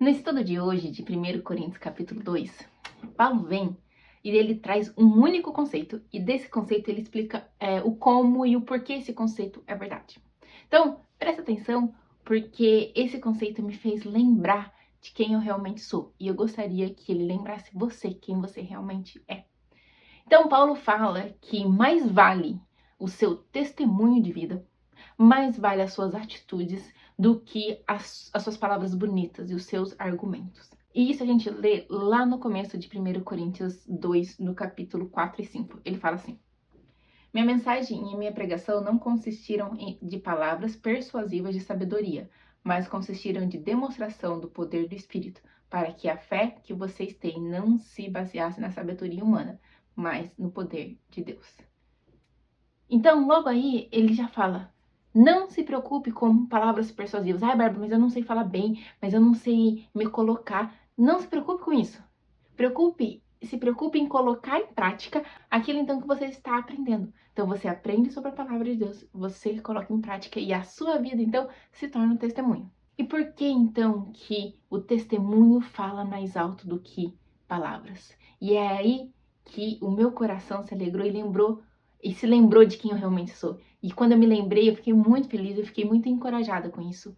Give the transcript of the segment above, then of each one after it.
No estudo de hoje, de 1 Coríntios capítulo 2, Paulo vem e ele traz um único conceito, e desse conceito ele explica o como e o porquê esse conceito é verdade. Então, presta atenção, porque esse conceito me fez lembrar de quem eu realmente sou, e eu gostaria que ele lembrasse você, quem você realmente é. Então, Paulo fala que mais vale o seu testemunho de vida, mais vale as suas atitudes do que as suas palavras bonitas e os seus argumentos. E isso a gente lê lá no começo de 1 Coríntios 2, no capítulo 4 e 5. Ele fala assim: minha mensagem e minha pregação não consistiram de palavras persuasivas de sabedoria, mas consistiram de demonstração do poder do Espírito, para que a fé que vocês têm não se baseasse na sabedoria humana, mas no poder de Deus. Então, logo aí, ele já fala: não se preocupe com palavras persuasivas. Ai, Bárbara, mas eu não sei falar bem, mas eu não sei me colocar. Não se preocupe com isso. Se preocupe em colocar em prática aquilo então que você está aprendendo. Então, você aprende sobre a palavra de Deus, você coloca em prática e a sua vida, então, se torna um testemunho. E por que, então, que o testemunho fala mais alto do que palavras? E é aí que o meu coração se alegrou e se lembrou de quem eu realmente sou. E quando eu me lembrei, eu fiquei muito feliz, eu fiquei muito encorajada com isso.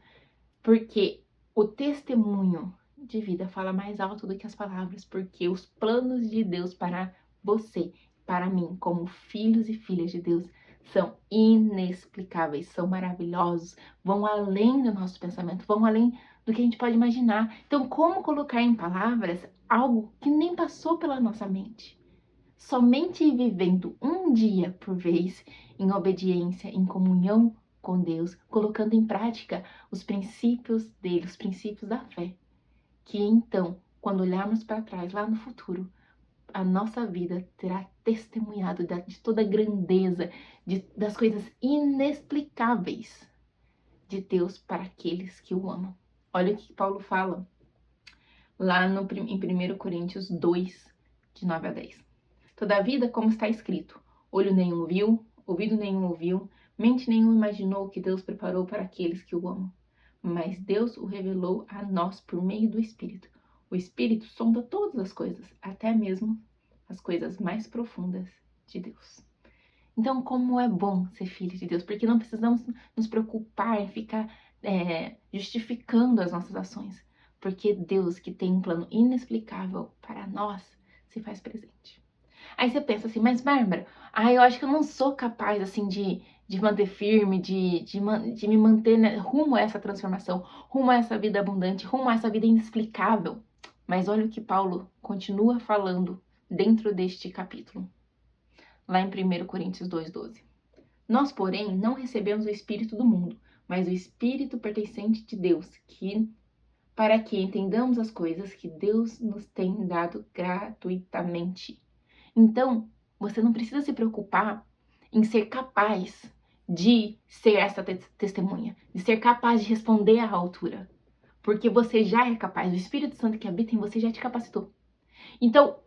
Porque o testemunho de vida fala mais alto do que as palavras, porque os planos de Deus para você, para mim, como filhos e filhas de Deus, são inexplicáveis, são maravilhosos, vão além do nosso pensamento, vão além do que a gente pode imaginar. Então, como colocar em palavras algo que nem passou pela nossa mente? Somente vivendo um dia por vez, em obediência, em comunhão com Deus, colocando em prática os princípios dele, os princípios da fé, que então, quando olharmos para trás, lá no futuro, a nossa vida terá testemunhado de toda a grandeza, das coisas inexplicáveis de Deus para aqueles que o amam. Olha o que Paulo fala lá em 1 Coríntios 2, de 9 a 10. Todavia, como está escrito, olho nenhum viu, ouvido nenhum ouviu, mente nenhum imaginou o que Deus preparou para aqueles que o amam. Mas Deus o revelou a nós por meio do Espírito. O Espírito sonda todas as coisas, até mesmo as coisas mais profundas de Deus. Então, como é bom ser filho de Deus, porque não precisamos nos preocupar em ficar justificando as nossas ações, porque Deus, que tem um plano inexplicável para nós, se faz presente. Aí você pensa assim, mas Bárbara, eu acho que eu não sou capaz assim de manter firme, de me manter, né, rumo a essa transformação, rumo a essa vida abundante, rumo a essa vida inexplicável. Mas olha o que Paulo continua falando dentro deste capítulo, lá em 1 Coríntios 2,12. Nós, porém, não recebemos o Espírito do mundo, mas o Espírito pertencente de Deus, para que entendamos as coisas que Deus nos tem dado gratuitamente. Então, você não precisa se preocupar em ser capaz de ser essa testemunha, de ser capaz de responder à altura, porque você já é capaz, o Espírito Santo que habita em você já te capacitou. Então,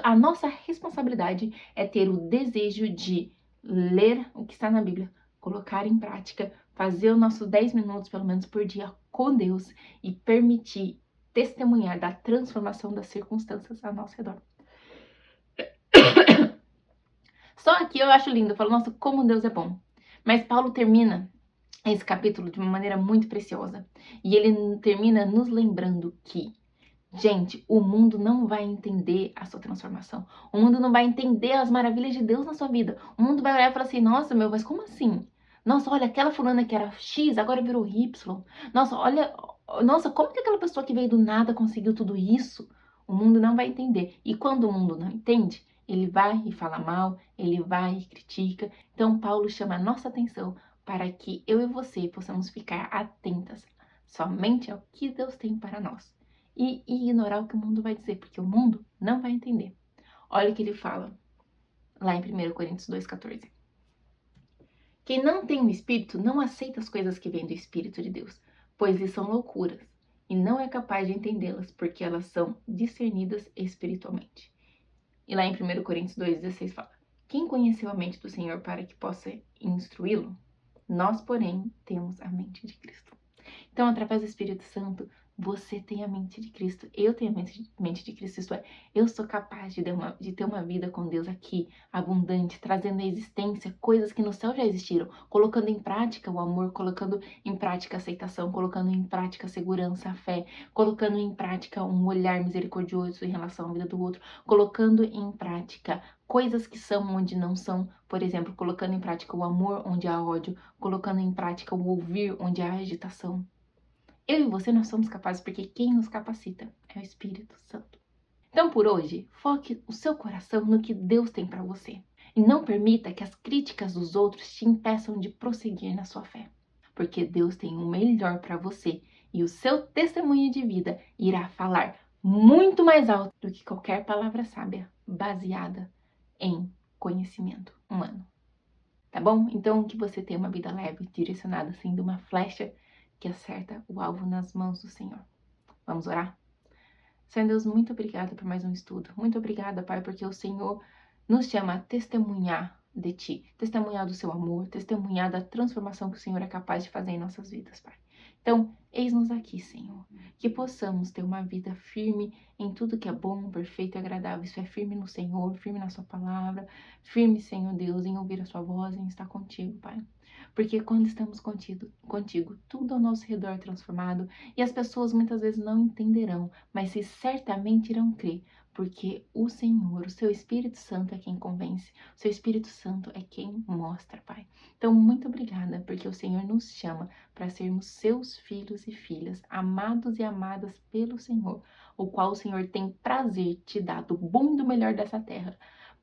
a nossa responsabilidade é ter o desejo de ler o que está na Bíblia, colocar em prática, fazer os nossos 10 minutos, pelo menos por dia, com Deus e permitir testemunhar da transformação das circunstâncias ao nosso redor. Só aqui eu acho lindo, eu falo, nossa, como Deus é bom. Mas Paulo termina esse capítulo de uma maneira muito preciosa. E ele termina nos lembrando que, gente, o mundo não vai entender a sua transformação. O mundo não vai entender as maravilhas de Deus na sua vida. O mundo vai olhar e falar assim, nossa, mas como assim? Nossa, olha, aquela fulana que era X, agora virou Y. Nossa, como que aquela pessoa que veio do nada conseguiu tudo isso? O mundo não vai entender. E quando o mundo não entende, ele vai e fala mal, ele vai e critica. Então, Paulo chama a nossa atenção para que eu e você possamos ficar atentas somente ao que Deus tem para nós e ignorar o que o mundo vai dizer, porque o mundo não vai entender. Olha o que ele fala lá em 1 Coríntios 2,14. Quem não tem o Espírito não aceita as coisas que vêm do Espírito de Deus, pois lhes são loucuras, e não é capaz de entendê-las, porque elas são discernidas espiritualmente. E lá em 1 Coríntios 2,16 fala: quem conheceu a mente do Senhor para que possa instruí-lo? Nós, porém, temos a mente de Cristo. Então, através do Espírito Santo, Você tem a mente de Cristo, eu tenho a mente de Cristo, isto é, eu sou capaz de ter uma vida com Deus aqui, abundante, trazendo à existência coisas que no céu já existiram, colocando em prática o amor, colocando em prática a aceitação, colocando em prática a segurança, a fé, colocando em prática um olhar misericordioso em relação à vida do outro, colocando em prática coisas que são onde não são, por exemplo, colocando em prática o amor onde há ódio, colocando em prática o ouvir onde há agitação. Eu e você, nós somos capazes porque quem nos capacita é o Espírito Santo. Então, por hoje, foque o seu coração no que Deus tem para você. E não permita que as críticas dos outros te impeçam de prosseguir na sua fé. Porque Deus tem o melhor para você e o seu testemunho de vida irá falar muito mais alto do que qualquer palavra sábia baseada em conhecimento humano. Tá bom? Então, que você tenha uma vida leve, direcionada, sendo uma flecha que acerta o alvo nas mãos do Senhor. Vamos orar? Senhor Deus, muito obrigada por mais um estudo. Muito obrigada, Pai, porque o Senhor nos chama a testemunhar de Ti, testemunhar do Seu amor, testemunhar da transformação que o Senhor é capaz de fazer em nossas vidas, Pai. Então, eis-nos aqui, Senhor, que possamos ter uma vida firme em tudo que é bom, perfeito e agradável. Isso é firme no Senhor, firme na Sua palavra, firme, Senhor Deus, em ouvir a Sua voz, em estar contigo, Pai. Porque quando estamos contigo, tudo ao nosso redor é transformado e as pessoas muitas vezes não entenderão, mas se certamente irão crer, porque o Senhor, o Seu Espírito Santo é quem convence, o Seu Espírito Santo é quem mostra, Pai. Então, muito obrigada, porque o Senhor nos chama para sermos Seus filhos e filhas, amados e amadas pelo Senhor, o qual o Senhor tem prazer te dar do bom e do melhor dessa terra,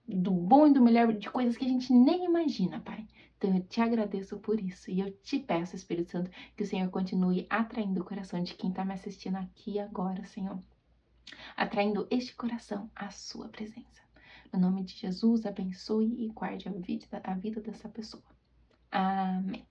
do bom e do melhor de coisas que a gente nem imagina, Pai. Então eu te agradeço por isso e eu te peço, Espírito Santo, que o Senhor continue atraindo o coração de quem está me assistindo aqui agora, Senhor. Atraindo este coração à sua presença. No nome de Jesus, abençoe e guarde a vida dessa pessoa. Amém.